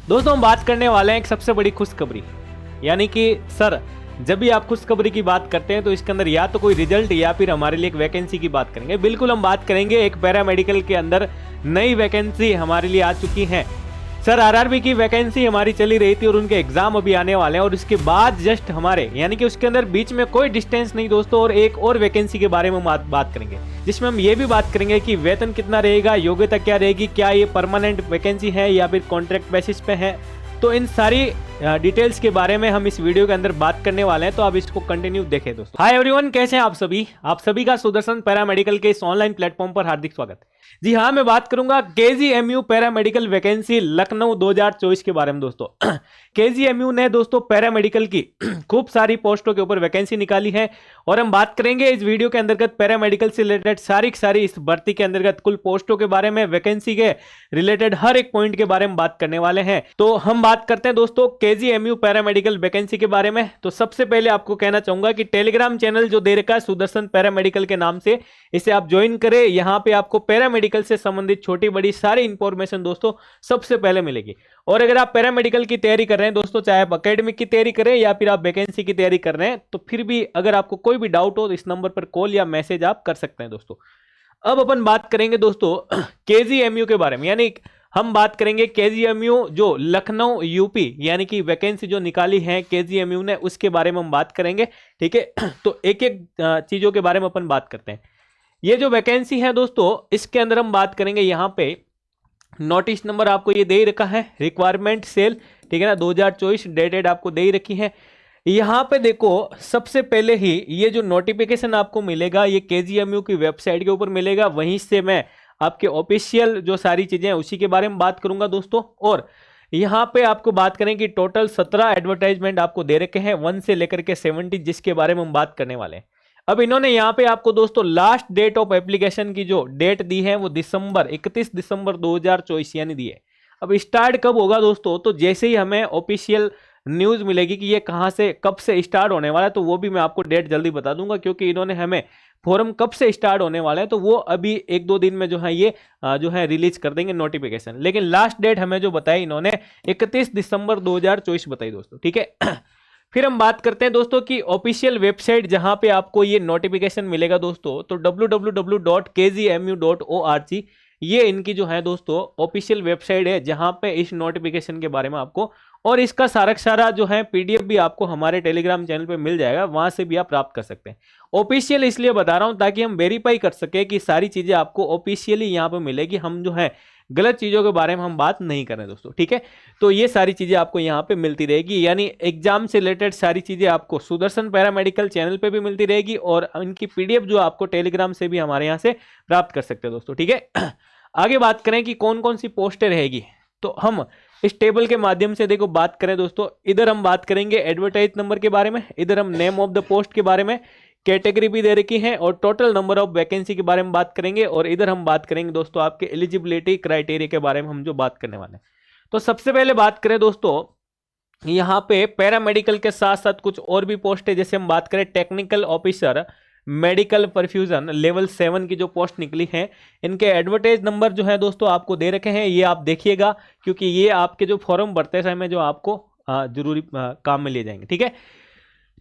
दोस्तों हम बात करने वाले हैं एक सबसे बड़ी खुशखबरी, यानी कि सर जब भी आप खुशखबरी की बात करते हैं तो इसके अंदर या तो कोई रिजल्ट या फिर हमारे लिए एक वैकेंसी की बात करेंगे। बिल्कुल हम बात करेंगे एक पैरामेडिकल के अंदर नई वैकेंसी हमारे लिए आ चुकी है। सर आरआरबी की वैकेंसी हमारी चली रही थी और उनके एग्जाम अभी आने वाले हैं और उसके बाद जस्ट हमारे यानी कि उसके अंदर बीच में कोई डिस्टेंस नहीं दोस्तों, और एक और वैकेंसी के बारे में हम बात करेंगे जिसमें हम ये भी बात करेंगे कि वेतन कितना रहेगा, योग्यता क्या रहेगी, क्या ये परमानेंट वैकेंसी है या फिर कॉन्ट्रैक्ट बेसिस पे है। तो इन सारी डिटेल्स के बारे में हम इस वीडियो के अंदर बात करने वाले हैं, तो आप इसको कंटिन्यू देखें दोस्तों। हाय एवरीवन, कैसे हैं आप सभी का सुदर्शन पैरामेडिकल के इस ऑनलाइन प्लेटफॉर्म पर हार्दिक स्वागत। जी हाँ, मैं बात करूंगा केजीएमयू पैरामेडिकल वैकेंसी लखनऊ 2024 के बारे में दोस्तों। केजीएमयू ने दोस्तों पैरामेडिकल की खूब सारी पोस्टों के ऊपर वैकेंसी निकाली है और हम बात करेंगे इस वीडियो के अंतर्गत पैरामेडिकल से रिलेटेड सारी इस भर्ती के अंतर्गत कुल पोस्टों के बारे में, वैकेंसी के रिलेटेड हर एक पॉइंट के बारे में बात करने वाले हैं। तो हम बात करते हैं दोस्तों केजीएमयू पैरामेडिकल वैकेंसी के बारे में। तो सबसे पहले आपको कहना चाहूंगा कि टेलीग्राम चैनल जो दे रखा है सुदर्शन पैरामेडिकल के नाम से, इसे आप ज्वाइन करें। यहाँ पे आपको पैरामेडिकल से संबंधित छोटी बड़ी सारी इंफॉर्मेशन दोस्तों सबसे पहले मिलेगी। और अगर आप पैरामेडिकल की तैयारी कर रहे हैं दोस्तों, चाहे आप एकेडमिक की तैयारी करें या फिर आप वैकेंसी की तैयारी कर रहे हैं, तो फिर भी अगर आपको कोई भी डाउट हो तो इस नंबर पर कॉल या मैसेज आप कर सकते हैं दोस्तों। अब अपन बात करेंगे दोस्तों केजीएमयू के बारे में, यानी हम बात करेंगे केजीएमयू जो लखनऊ यूपी यानी कि वैकेंसी जो निकाली है केजीएमयू ने, उसके बारे में हम बात करेंगे। ठीक है, तो एक एक चीजों के बारे में अपन बात करते हैं। ये जो वैकेंसी है दोस्तों, इसके अंदर हम बात करेंगे, यहाँ पे नोटिस नंबर आपको ये दे ही रखा है, रिक्वायरमेंट सेल, ठीक है ना, 2024 डेटेड आपको दे ही रखी है। यहाँ पे देखो सबसे पहले ही ये जो नोटिफिकेशन आपको मिलेगा ये केजीएमयू की वेबसाइट के ऊपर मिलेगा, वहीं से मैं आपके ऑफिशियल जो सारी चीजें हैं उसी के बारे में बात करूंगा दोस्तों। और यहाँ पे आपको बात करें कि टोटल 17 एडवर्टाइजमेंट आपको दे रखे हैं 1 से लेकर के 70, जिसके बारे में हम बात करने वाले हैं। अब इन्होंने यहाँ पे आपको दोस्तों लास्ट डेट ऑफ एप्लीकेशन की जो डेट दी है वो 31 दिसंबर 2024 यानी दी है। अब स्टार्ट कब होगा दोस्तों, तो जैसे ही हमें ऑफिशियल न्यूज मिलेगी कि ये कहाँ से कब से स्टार्ट होने वाला है, तो वो भी मैं आपको डेट जल्दी बता दूंगा, क्योंकि इन्होंने हमें फॉरम कब से स्टार्ट होने वाला है तो वो अभी 1-2 दिन में जो है ये जो है रिलीज कर देंगे नोटिफिकेशन। लेकिन लास्ट डेट हमें जो बताई इन्होंने 31 दिसंबर 2024 बताई दोस्तों। ठीक है, फिर हम बात करते हैं दोस्तों की ऑफिशियल वेबसाइट जहां पे आपको ये नोटिफिकेशन मिलेगा दोस्तों, तो www.kgmu.org ये इनकी जो है दोस्तों ऑफिशियल वेबसाइट है, जहां पे इस नोटिफिकेशन के बारे में आपको और इसका सारा जो है पीडीएफ भी आपको हमारे टेलीग्राम चैनल पे मिल जाएगा, वहां से भी आप प्राप्त कर सकते हैं। ऑफिशियल इसलिए बता रहा हूं ताकि हम वेरीफाई कर सके कि सारी चीजें आपको ऑफिशियली यहाँ पे मिलेगी, हम जो है गलत चीजों के बारे में हम बात नहीं कर रहे दोस्तों। ठीक है, तो ये सारी चीजें आपको यहाँ पे मिलती रहेगी, यानी एग्जाम से रिलेटेड सारी चीजें आपको सुदर्शन पैरामेडिकल चैनल पे भी मिलती रहेगी और इनकी पीडीएफ जो आपको टेलीग्राम से भी हमारे यहाँ से प्राप्त कर सकते हैं दोस्तों। ठीक है, आगे बात करें कि कौन कौन सी पोस्टें रहेगी, तो हम इस टेबल के माध्यम से देखो बात करें दोस्तों। इधर हम बात करेंगे एडवर्टाइज नंबर के बारे में, इधर हम नेम ऑफ द पोस्ट के बारे में, कैटेगरी भी दे रखी है और टोटल नंबर ऑफ वैकेंसी के बारे में बात करेंगे, और इधर हम बात करेंगे दोस्तों आपके एलिजिबिलिटी क्राइटेरिया के बारे में हम जो बात करने वाले हैं। तो सबसे पहले बात करें दोस्तों, यहाँ पे पैरामेडिकल के साथ साथ कुछ और भी पोस्ट है, जैसे हम बात करें technical officer medical perfusion level 7 की जो पोस्ट निकली है, इनके एडवर्टाइज नंबर जो है दोस्तों आपको दे रखे हैं, ये आप देखिएगा, क्योंकि ये आपके जो फॉर्म भरते समय जो आपको जरूरी काम में लिए जाएंगे। ठीक है,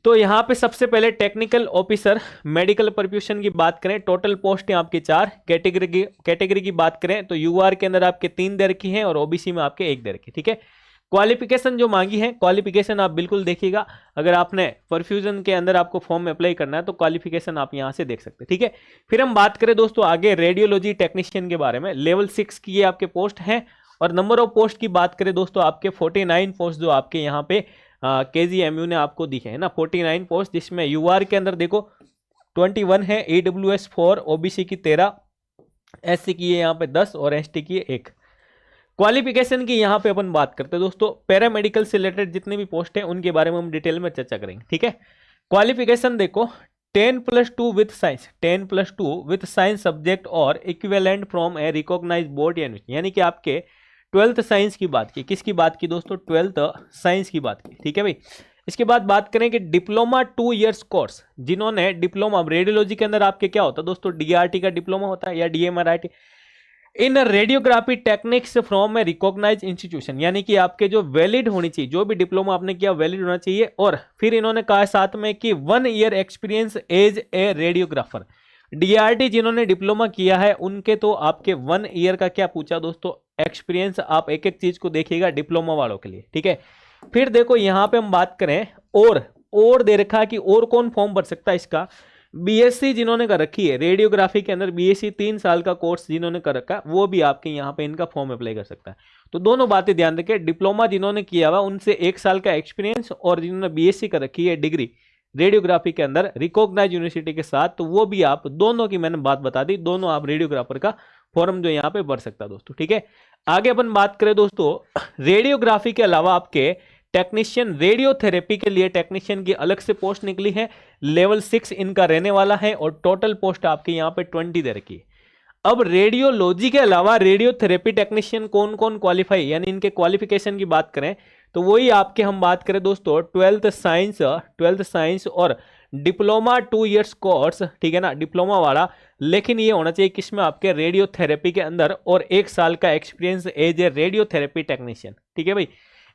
तो यहाँ पे सबसे पहले टेक्निकल ऑफिसर मेडिकल परफ्यूजन की बात करें, टोटल पोस्ट है आपकी 4। कैटेगरी की बात करें तो यूआर के अंदर आपके 3 दे रखी हैं और ओबीसी में आपके 1 दे रखी। ठीक है, क्वालिफिकेशन जो मांगी है, क्वालिफिकेशन आप बिल्कुल देखिएगा, अगर आपने परफ्यूजन के अंदर आपको फॉर्म में अप्लाई करना है तो क्वालिफिकेशन आप यहाँ से देख सकते हैं। ठीक है, फिर हम बात करें दोस्तों आगे रेडियोलॉजी टेक्नीशियन के बारे में, लेवल 6 की ये आपके पोस्ट है। और नंबर ऑफ पोस्ट की बात करें दोस्तों, आपके 49 पोस्ट जो आपके यहाँ पे केजीएमयू ने आपको दी है ना, 49 पोस्ट, जिसमें यूआर के अंदर देखो 21 है, AWS 4, ओबीसी की 13, SC की है यहाँ पे 10 और ST की 1। क्वालिफिकेशन की यहाँ पे अपन बात करते हैं दोस्तों, पैरामेडिकल से रिलेटेड जितने भी पोस्ट हैं उनके बारे में हम डिटेल में चर्चा करेंगे। ठीक है, क्वालिफिकेशन देखो 10+2 with science, 10+2 with science subject और equivalent from a recognised board, यानी कि आपके 12th साइंस की बात की, किसकी बात की दोस्तों, 12th साइंस की बात की। ठीक है भाई, इसके बाद बात करें कि डिप्लोमा 2 इयर्स कोर्स, जिन्होंने डिप्लोमा रेडियोलॉजी के अंदर आपके क्या होता है दोस्तों, डीआरटी का डिप्लोमा होता है या DMRIT, in radiography techniques from a recognise institution, यानी कि आपके जो वैलिड होनी चाहिए, जो भी डिप्लोमा आपने किया वैलिड होना चाहिए। और फिर इन्होंने कहा साथ में कि 1 year experience as a radiographer. DRT जिन्होंने डिप्लोमा किया है उनके तो आपके 1 ईयर का क्या पूछा दोस्तों, एक्सपीरियंस। आप एक एक चीज को देखिएगा डिप्लोमा वालों के लिए, ठीक है। फिर देखो यहां पे हम बात करें और दे रखा है कि और कौन फॉर्म भर सकता है इसका। बीएससी जिन्होंने कर रखी है रेडियोग्राफी के अंदर, बीएससी 3 साल का कोर्स जिन्होंने कर रखा है वो भी आपके यहाँ पे इनका फॉर्म अप्लाई कर सकता है। तो दोनों बातें ध्यान रखें, डिप्लोमा जिन्होंने किया हुआ उनसे 1 साल का एक्सपीरियंस, और जिन्होंने बीएससी कर रखी है डिग्री रेडियोग्राफी के अंदर रिकॉग्नाइज यूनिवर्सिटी के साथ, तो वो भी आप दोनों की मैंने बात बता दी, दोनों आप रेडियोग्राफर का फॉर्म जो यहाँ पे भर सकता है दोस्तों, ठीक है। आगे अपन बात करें दोस्तों, रेडियोग्राफी के अलावा आपके टेक्नीशियन रेडियोथेरेपी के लिए टेक्नीशियन की अलग से पोस्ट निकली है, लेवल 6 इनका रहने वाला है, और टोटल पोस्ट आपके यहाँ पे 20 दे रखी है। अब रेडियोलॉजी के अलावा रेडियोथेरेपी टेक्नीशियन कौन कौन क्वालिफाई, यानी इनके क्वालिफिकेशन की बात करें तो वही आपके हम बात करें दोस्तों 12th साइंस और डिप्लोमा 2 इयर्स कोर्स, ठीक है ना, डिप्लोमा वाला। लेकिन ये होना चाहिए किसमें, आपके रेडियोथेरेपी के अंदर, और 1 साल का experience as a radiotherapy technician, ठीक है भाई।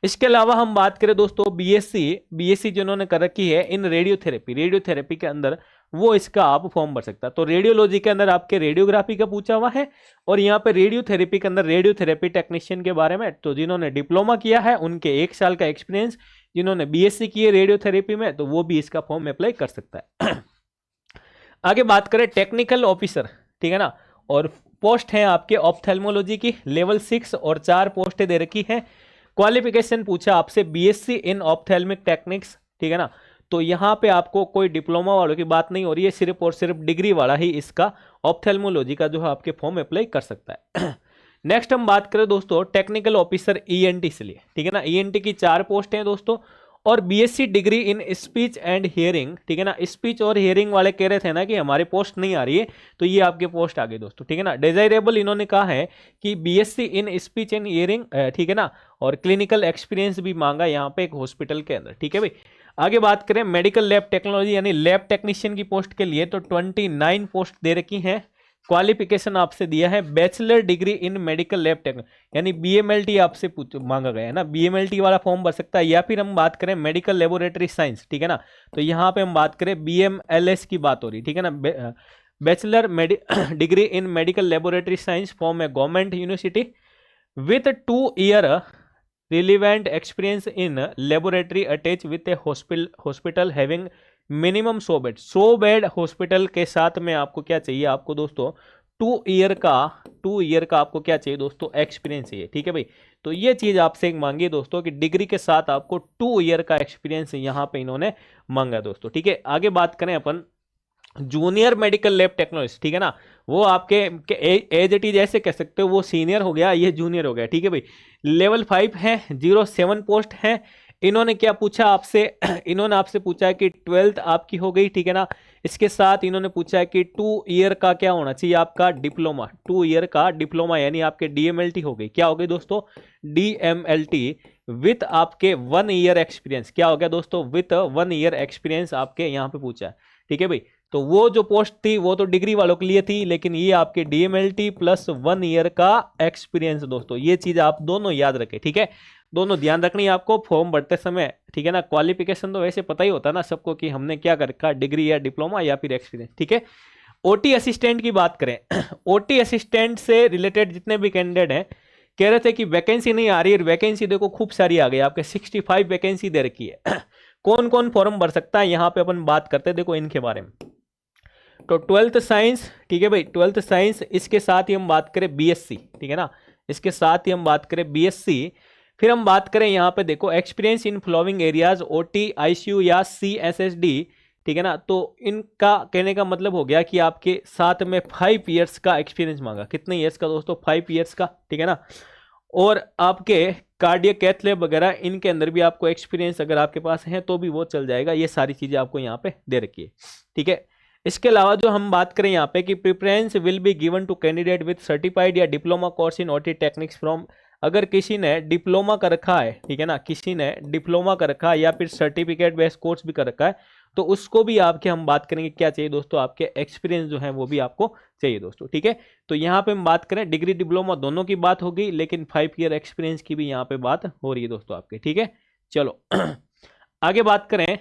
इसके अलावा हम बात करें दोस्तों बीएससी जिन्होंने कर रखी है इन रेडियोथेरेपी के अंदर, वो इसका आप फॉर्म भर सकता है। तो रेडियोलॉजी के अंदर आपके रेडियोग्राफी का पूछा हुआ है, और यहाँ पे रेडियोथेरेपी के अंदर रेडियोथेरेपी टेक्नीशियन के बारे में, तो जिन्होंने डिप्लोमा किया है उनके 1 साल का एक्सपीरियंस, जिन्होंने बीएससी की है रेडियोथेरेपी में तो वो भी इसका फॉर्म अप्लाई कर सकता है। आगे बात करें टेक्निकल ऑफिसर, ठीक है ना, और पोस्ट है आपके ऑप्थेल्मोलॉजी की लेवल 6 और 4 पोस्टें दे रखी है। क्वालिफिकेशन पूछा आपसे बीएससी इन ऑप्थेल्मिक टेक्निक्स, ठीक है ना। तो यहां पे आपको कोई डिप्लोमा वालों की बात नहीं हो रही है, सिर्फ और सिर्फ डिग्री वाला ही इसका ऑप्थेल्मोलॉजी का जो है आपके फॉर्म अप्लाई कर सकता है। नेक्स्ट हम बात करें दोस्तों टेक्निकल ऑफिसर ईएनटी से लिए, ठीक है ना। ईएनटी की 4 पोस्ट हैं दोस्तों, और BSc degree in speech and hearing, ठीक है ना। स्पीच और हियरिंग वाले कह रहे थे ना कि हमारे पोस्ट नहीं आ रही है, तो ये आपके पोस्ट आ गए दोस्तों, ठीक है ना। डिजायरेबल इन्होंने कहा है कि BSc in speech and hearing, ठीक है ना, और क्लिनिकल एक्सपीरियंस भी मांगा यहाँ पे एक हॉस्पिटल के अंदर, ठीक है भाई। आगे बात करें मेडिकल लैब टेक्नोलॉजी यानी लैब टेक्नीशियन की पोस्ट के लिए, तो 29 पोस्ट दे रखी हैं। क्वालिफिकेशन आपसे दिया है bachelor degree in medical lab technology यानी बीएमएलटी आपसे मांगा गया है ना, बीएमएलटी वाला फॉर्म भर सकता है। या फिर हम बात करें मेडिकल लेबोरेटरी साइंस, ठीक है ना, तो यहाँ पे हम बात करें बीएमएलएस की बात हो रही, ठीक है ना, bachelor degree in medical laboratory science from A government university with 2 year relevant experience in laboratory attach with A hospital having minimum 100 bed hospital के साथ में आपको क्या चाहिए, आपको दोस्तों 2 ईयर का आपको क्या चाहिए दोस्तों, एक्सपीरियंस चाहिए, ठीक है भाई। तो ये चीज आपसे एक मांगी है दोस्तों कि डिग्री के साथ आपको 2 ईयर का एक्सपीरियंस यहाँ पे इन्होंने मांगा दोस्तों, ठीक है। आगे बात करें अपन जूनियर मेडिकल लैब टेक्नोलॉजिस्ट, ठीक है ना, वो आपके एज इट इज ऐसे कह सकते हो, वो सीनियर हो गया, ये जूनियर हो गया, ठीक है भाई। लेवल 5 है, 07 पोस्ट है। इन्होंने क्या पूछा आपसे, इन्होंने आपसे पूछा है कि 12th आपकी हो गई, ठीक है ना। इसके साथ इन्होंने पूछा है कि 2 ईयर का क्या होना चाहिए आपका डिप्लोमा, 2 ईयर का डिप्लोमा यानी आपके डीएमएलटी हो गई, क्या हो गई दोस्तों, डीएमएलटी विथ आपके 1 ईयर एक्सपीरियंस, क्या हो गया दोस्तों, विथ 1 ईयर एक्सपीरियंस आपके यहाँ पे पूछा है, ठीक है भाई। तो वो जो पोस्ट थी वो तो डिग्री वालों के लिए थी, लेकिन ये आपके डीएमएलटी प्लस 1 ईयर का एक्सपीरियंस दोस्तों, ये चीज आप दोनों याद रखें, ठीक है। दोनों ध्यान रखनी है आपको फॉर्म भरते समय, ठीक है ना। क्वालिफिकेशन तो वैसे पता ही होता है ना सबको कि हमने क्या कर रखा, डिग्री या डिप्लोमा या फिर एक्सपीरियंस, ठीक है। ओटी असिस्टेंट की बात करें, ओटी असिस्टेंट से रिलेटेड जितने भी कैंडिडेट हैं कह रहे थे कि वैकेंसी नहीं आ रही है, वैकेंसी देखो खूब सारी आ गई, आपके 65 वैकेंसी दे रखी है। कौन कौन फॉर्म भर सकता है यहाँ पे अपन बात करते हैं, देखो इनके बारे में। तो 12th साइंस, ठीक है भाई, 12th साइंस, इसके साथ ही हम बात करें बीएससी, ठीक है ना, इसके साथ ही हम बात करें बीएससी। फिर हम बात करें यहाँ पे देखो experience in flowing areas, OT, ICU या सीएसएसडी, ठीक है ना। तो इनका कहने का मतलब हो गया कि आपके साथ में 5 ईयर्स का एक्सपीरियंस मांगा, कितने ईयर्स का दोस्तों, 5 ईयर्स का, ठीक है ना। और आपके कार्डियक कैथ लैब वगैरह इनके अंदर भी आपको एक्सपीरियंस अगर आपके पास है तो भी वो चल जाएगा, ये सारी चीजें आपको यहाँ पे दे रखी है, ठीक है। इसके अलावा जो हम बात करें यहाँ पे कि preference will be given to candidate with certified या diploma course in OT techniques from, अगर किसी ने डिप्लोमा कर रखा है, ठीक है ना, किसी ने डिप्लोमा कर रखा है या फिर सर्टिफिकेट बेस्ड कोर्स भी कर रखा है, तो उसको भी आपके हम बात करेंगे क्या चाहिए दोस्तों, आपके एक्सपीरियंस जो है वो भी आपको चाहिए दोस्तों, ठीक है। तो यहाँ पे हम बात करें डिग्री डिप्लोमा दोनों की बात हो गई, लेकिन 5 ईयर एक्सपीरियंस की भी यहाँ पे बात हो रही है दोस्तों आपके, ठीक है। चलो आगे बात करें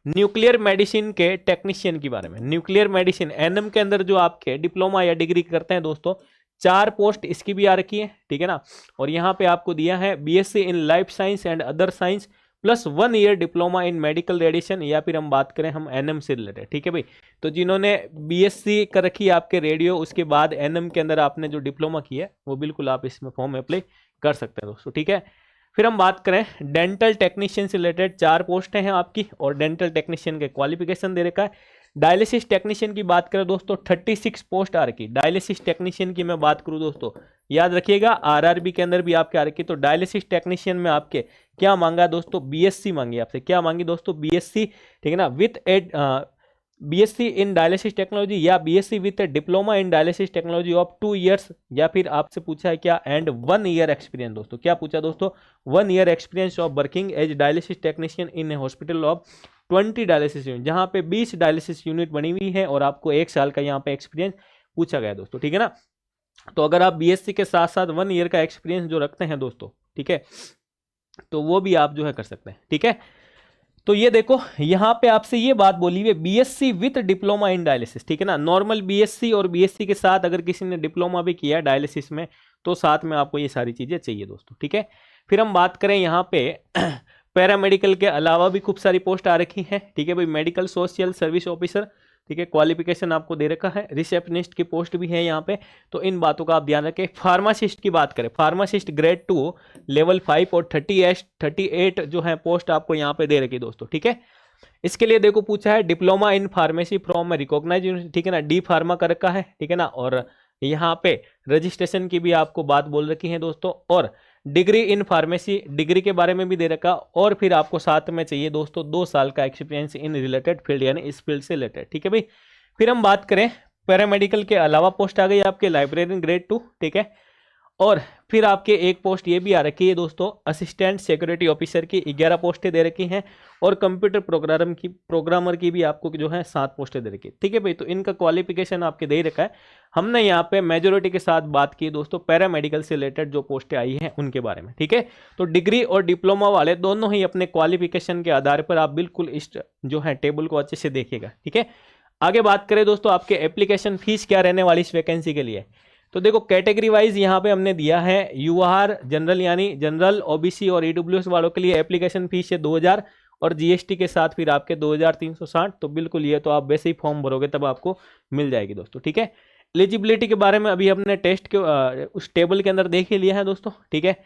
न्यूक्लियर मेडिसिन के टेक्नीशियन के बारे में। न्यूक्लियर मेडिसिन एनएम के अंदर जो आपके डिप्लोमा या डिग्री करते हैं दोस्तों, 4 पोस्ट इसकी भी आ रखी है, ठीक है ना। और यहाँ पे आपको दिया है BSc in life science and other science plus 1 year diploma in medical radiation, या फिर हम बात करें हम एनएम से रिलेटेड, ठीक है भाई। तो जिन्होंने बीएससी कर रखी है आपके रेडियो, उसके बाद एनएम के अंदर आपने जो डिप्लोमा किया है वो बिल्कुल आप इसमें फॉर्म अप्लाई कर सकते हैं दोस्तों, ठीक है। फिर हम बात करें डेंटल टेक्नीशियन से रिलेटेड 4 पोस्टें हैं आपकी, और डेंटल टेक्नीशियन के क्वालिफिकेशन दे रखा है। डायलिसिस टेक्नीशियन की बात करें दोस्तों 36 पोस्ट आ रखी। डायलिसिस टेक्नीशियन की मैं बात करूं दोस्तों, याद रखिएगा आरआरबी के अंदर भी आपके आ रखी। तो डायलिसिस टेक्नीशियन में आपके क्या मांगा दोस्तों, बीएससी मांगी आपसे, क्या मांगी दोस्तों, बीएससी, ठीक है ना, विथ एड बीएससी इन डायलिसिस टेक्नोलॉजी या BSc with diploma in dialysis technology of 2 years, या फिर आपसे पूछा है क्या एंड 1 ईयर एक्सपीरियंस दोस्तों, क्या पूछा दोस्तों, 1 year experience of working as dialysis technician in a hospital of 20 dialysis unit, जहां पे 20 डायलिसिस यूनिट बनी हुई है और आपको 1 साल का यहाँ पे एक्सपीरियंस पूछा गया दोस्तों, ठीक है ना। तो अगर आप बीएससी के साथ साथ 1 ईयर का एक्सपीरियंस जो रखते हैं दोस्तों, ठीक है, तो वो भी आप जो है कर सकते हैं, ठीक है। तो ये देखो यहां पे आपसे ये बात बोली हुई है BSc with diploma in dialysis, ठीक है ना। नॉर्मल बीएससी और बीएससी के साथ अगर किसी ने डिप्लोमा भी किया डायलिसिस में, तो साथ में आपको ये सारी चीजें चाहिए दोस्तों, ठीक है। फिर हम बात करें यहाँ पे पैरामेडिकल के अलावा भी खूब सारी पोस्ट आ रखी हैं, ठीक है भाई। मेडिकल सोशल सर्विस ऑफिसर, ठीक है, क्वालिफिकेशन आपको दे रखा है। रिसेप्शनिस्ट की पोस्ट भी है यहाँ पे, तो इन बातों का आप ध्यान रखें। फार्मासिस्ट की बात करें, फार्मासिस्ट ग्रेड 2 लेवल 5 और 38 जो है पोस्ट आपको यहाँ पे दे रखी दोस्तों, ठीक है। इसके लिए देखो पूछा है diploma in pharmacy from recognised university, ठीक है ना, डी फार्मा कर रखा है, ठीक है ना। और यहाँ पे रजिस्ट्रेशन की भी आपको बात बोल रखी है दोस्तों, और डिग्री इन फार्मेसी डिग्री के बारे में भी दे रखा, और फिर आपको साथ में चाहिए दोस्तों 2 साल का एक्सपीरियंस इन रिलेटेड फील्ड, यानी इस फील्ड से रिलेटेड, ठीक है भाई। फिर हम बात करें पैरामेडिकल के अलावा पोस्ट आ गई आपके लाइब्रेरियन ग्रेड 2, ठीक है। और फिर आपके एक पोस्ट ये भी आ रखी है दोस्तों असिस्टेंट सिक्योरिटी ऑफिसर की 11 पोस्टें दे रखी हैं, और कंप्यूटर प्रोग्रामर की भी आपको जो है 7 पोस्टें दे रखी है, ठीक है भाई। तो इनका क्वालिफिकेशन आपके दे रखा है। हमने यहाँ पे मेजोरिटी के साथ बात की दोस्तों पैरामेडिकल से रिलेटेड जो पोस्टें आई हैं उनके बारे में, ठीक है। तो डिग्री और डिप्लोमा वाले दोनों ही अपने क्वालिफिकेशन के आधार पर आप बिल्कुल इस जो है टेबल को अच्छे से देखिएगा, ठीक है। आगे बात करें दोस्तों आपके एप्लीकेशन फीस क्या रहने वाली इस वैकेंसी के लिए, तो देखो कैटेगरी वाइज यहाँ पे हमने दिया है यूआर जनरल, यानी जनरल, ओबीसी और ईडब्ल्यूएस वालों के लिए एप्लीकेशन फीस है 2000, और जीएसटी के साथ फिर आपके 2360। तो बिल्कुल ये तो आप वैसे ही फॉर्म भरोगे तब आपको मिल जाएगी दोस्तों, ठीक है। एलिजिबिलिटी के बारे में अभी हमने टेस्ट के उस टेबल के अंदर देख ही लिया है दोस्तों, ठीक है।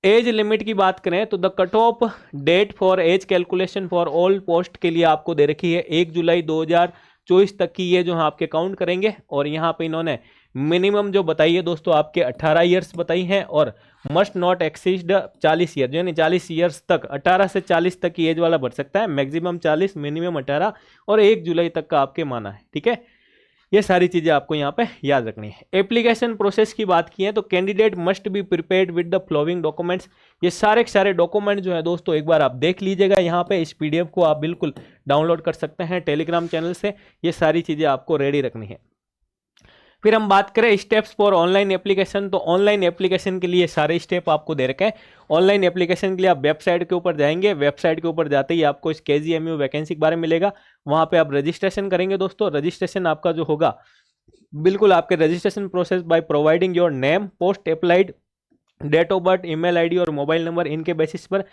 एज लिमिट की बात करें तो the cut off date for age calculation for all post के लिए आपको दे रखी है 1 जुलाई 2024 तक की, ये जो है आपके काउंट करेंगे। और यहाँ पे इन्होंने मिनिमम जो बताई है दोस्तों आपके 18 ईयर्स बताई हैं, और मस्ट नॉट एक्सीड 40 ईयर, यानी 40 ईयर्स तक, 18 से 40 तक की एज वाला बढ़ सकता है, मैक्सिमम 40, मिनिमम 18, और 1 जुलाई तक का आपके माना है, ठीक है। ये सारी चीजें आपको यहाँ पे याद रखनी है। एप्लीकेशन प्रोसेस की बात की है तो candidate must be prepared with the following documents, ये सारे डॉक्यूमेंट जो है दोस्तों एक बार आप देख लीजिएगा। यहाँ पे इस पीडीएफ को आप बिल्कुल डाउनलोड कर सकते हैं टेलीग्राम चैनल से, ये सारी चीजें आपको रेडी रखनी है। फिर हम बात करें स्टेप्स फॉर ऑनलाइन एप्लीकेशन, तो ऑनलाइन एप्लीकेशन के लिए सारे स्टेप आपको दे रखे हैं। ऑनलाइन एप्लीकेशन के लिए आप वेबसाइट के ऊपर जाएंगे, वेबसाइट के ऊपर जाते ही आपको इस केजीएमयू वैकेंसी के बारे में मिलेगा, वहां पे आप रजिस्ट्रेशन करेंगे दोस्तों। रजिस्ट्रेशन आपका जो होगा बिल्कुल आपके registration process by providing your name, post applied, date of birth, email ID और मोबाइल नंबर, इनके बेसिस पर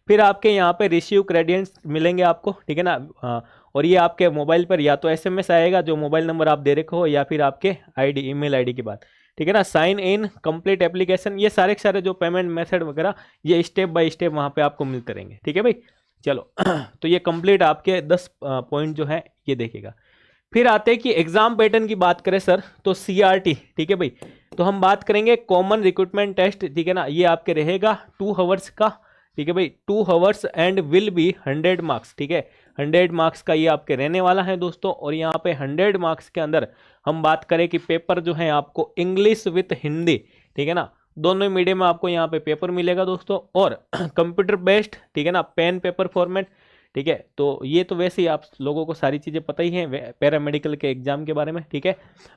फिर आपके यहाँ पे रिसीव क्रेडिट्स मिलेंगे आपको, ठीक है ना। और ये आपके मोबाइल पर या तो एसएमएस आएगा जो मोबाइल नंबर आप दे रखे हो, या फिर आपके आईडी ईमेल आईडी की बात, ठीक है ना। साइन इन, कंप्लीट एप्लीकेशन, ये सारे के सारे जो पेमेंट मेथड वगैरह ये स्टेप बाय स्टेप वहाँ पे आपको मिलते रहेंगे, ठीक है भाई। चलो तो ये कंप्लीट आपके 10 पॉइंट जो है ये देखिएगा। फिर आते हैं कि एग्जाम पैटर्न की बात करें सर तो सीआरटी, ठीक है भाई। तो हम बात करेंगे कॉमन रिक्रूटमेंट टेस्ट, ठीक है ना, ये आपके रहेगा 2 आवर्स का, ठीक है भाई, 2 hours and will be 100 marks, ठीक है। 100 मार्क्स का ये आपके रहने वाला है दोस्तों। और यहाँ पे 100 मार्क्स के अंदर हम बात करें कि पेपर जो है आपको इंग्लिश विथ हिंदी, ठीक है ना, दोनों मीडियम में आपको यहाँ पे पेपर मिलेगा दोस्तों। और कंप्यूटर बेस्ड, ठीक है ना, पेन पेपर फॉर्मेट, ठीक है। तो ये तो वैसे ही आप लोगों को सारी चीज़ें पता ही हैं पैरामेडिकल के एग्जाम के बारे में, ठीक है।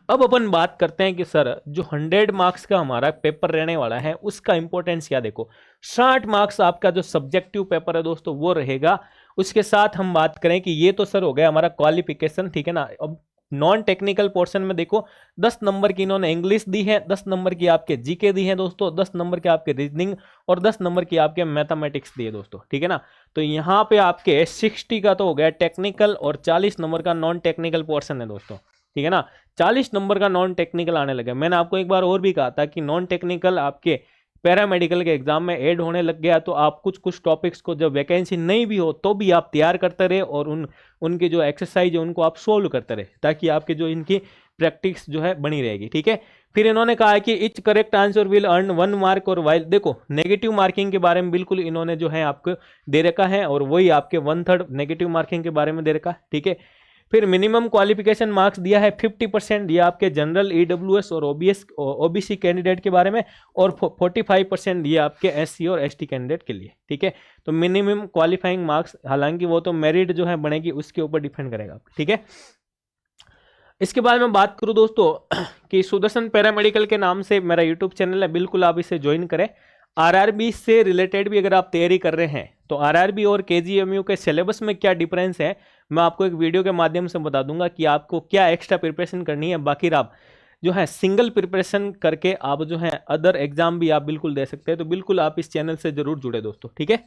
अब अपन बात करते हैं कि सर जो 100 मार्क्स का हमारा पेपर रहने वाला है उसका इंपॉर्टेंस क्या, देखो 60 मार्क्स आपका जो सब्जेक्टिव पेपर है दोस्तों वो रहेगा। उसके साथ हम बात करें कि ये तो सर हो गया हमारा क्वालिफिकेशन, ठीक है ना। अब नॉन टेक्निकल पोर्शन में देखो 10 नंबर की इन्होंने इंग्लिश दी है, 10 नंबर की आपके जीके दी है दोस्तों, 10 नंबर के आपके रीजनिंग और 10 नंबर की आपके मैथमेटिक्स दिए दोस्तों, ठीक है ना। तो यहाँ पे आपके 60 का तो हो गया टेक्निकल और 40 नंबर का नॉन टेक्निकल पोर्शन है दोस्तों, ठीक है ना। 40 नंबर का नॉन टेक्निकल आने लगा। मैंने आपको एक बार और भी कहा था कि नॉन टेक्निकल आपके पैरामेडिकल के एग्जाम में ऐड होने लग गया, तो आप कुछ कुछ टॉपिक्स को जब वैकेंसी नहीं भी हो तो भी आप तैयार करते रहे और उनकी जो एक्सरसाइज है उनको आप सोल्व करते रहे, ताकि आपके जो इनकी प्रैक्टिस जो है बनी रहेगी, ठीक है। फिर इन्होंने कहा है कि etch correct answer will earn 1 mark, और वाइल देखो नेगेटिव मार्किंग के बारे में बिल्कुल इन्होंने जो है आपको दे रखा है, और वही आपके 1/3 नेगेटिव मार्किंग के बारे में दे रखा है, ठीक है। फिर मिनिमम क्वालिफिकेशन मार्क्स दिया है 50% दिया आपके जनरल ईडब्ल्यूएस और ओबीसी कैंडिडेट के बारे में, और 45% दिया आपके एससी और एसटी कैंडिडेट के लिए, ठीक है। तो मिनिमम क्वालिफाइंग मार्क्स, हालांकि वो तो मेरिट जो है बनेगी उसके ऊपर डिपेंड करेगा, ठीक है। इसके बाद मैं बात करूं दोस्तों कि सुदर्शन पैरामेडिकल के नाम से मेरा यूट्यूब चैनल है, बिल्कुल आप इसे ज्वाइन करें। आरआरबी से रिलेटेड भी अगर आप तैयारी कर रहे हैं तो आरआरबी और केजीएमयू के सिलेबस में क्या डिफरेंस है मैं आपको एक वीडियो के माध्यम से बता दूंगा कि आपको क्या एक्स्ट्रा प्रिपरेशन करनी है। बाकी आप जो है सिंगल प्रिपरेशन करके आप जो है अदर एग्जाम भी आप बिल्कुल दे सकते हैं। तो बिल्कुल आप इस चैनल से जरूर जुड़े दोस्तों, ठीक है।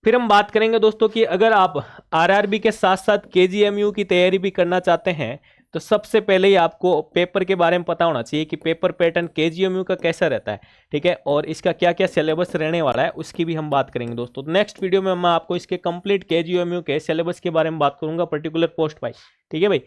फिर हम बात करेंगे दोस्तों कि अगर आप आरआरबी के साथ साथ केजीएमयू की तैयारी भी करना चाहते हैं तो सबसे पहले ही आपको पेपर के बारे में पता होना चाहिए कि पेपर पैटर्न केजीएमयू का कैसा रहता है, ठीक है, और इसका क्या क्या सिलेबस रहने वाला है उसकी भी हम बात करेंगे दोस्तों। नेक्स्ट वीडियो में मैं आपको इसके कंप्लीट केजीएमयू के सिलेबस के बारे में बात करूंगा पर्टिकुलर पोस्ट वाइज, ठीक है भाई।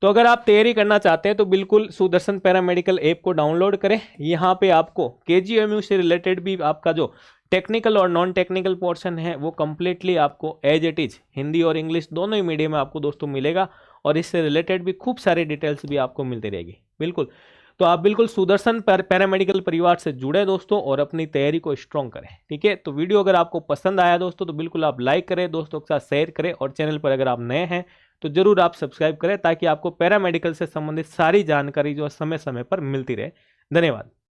तो अगर आप तैयारी करना चाहते हैं तो बिल्कुल सुदर्शन पैरामेडिकल ऐप को डाउनलोड करें। यहाँ पे आपको केजीएमयू से रिलेटेड भी आपका जो टेक्निकल और नॉन टेक्निकल पोर्शन है वो कंप्लीटली आपको एज इट इज हिंदी और इंग्लिश दोनों ही मीडियम में आपको दोस्तों मिलेगा, और इससे रिलेटेड भी खूब सारी डिटेल्स भी आपको मिलती रहेगी बिल्कुल। तो आप बिल्कुल सुदर्शन पैरामेडिकल परिवार से जुड़े दोस्तों और अपनी तैयारी को स्ट्रॉन्ग करें, ठीक है। तो वीडियो अगर आपको पसंद आया दोस्तों तो बिल्कुल आप लाइक करें, दोस्तों के साथ शेयर करें, और चैनल पर अगर आप नए हैं तो जरूर आप सब्सक्राइब करें ताकि आपको पैरामेडिकल से संबंधित सारी जानकारी जो समय समय पर मिलती रहे। धन्यवाद।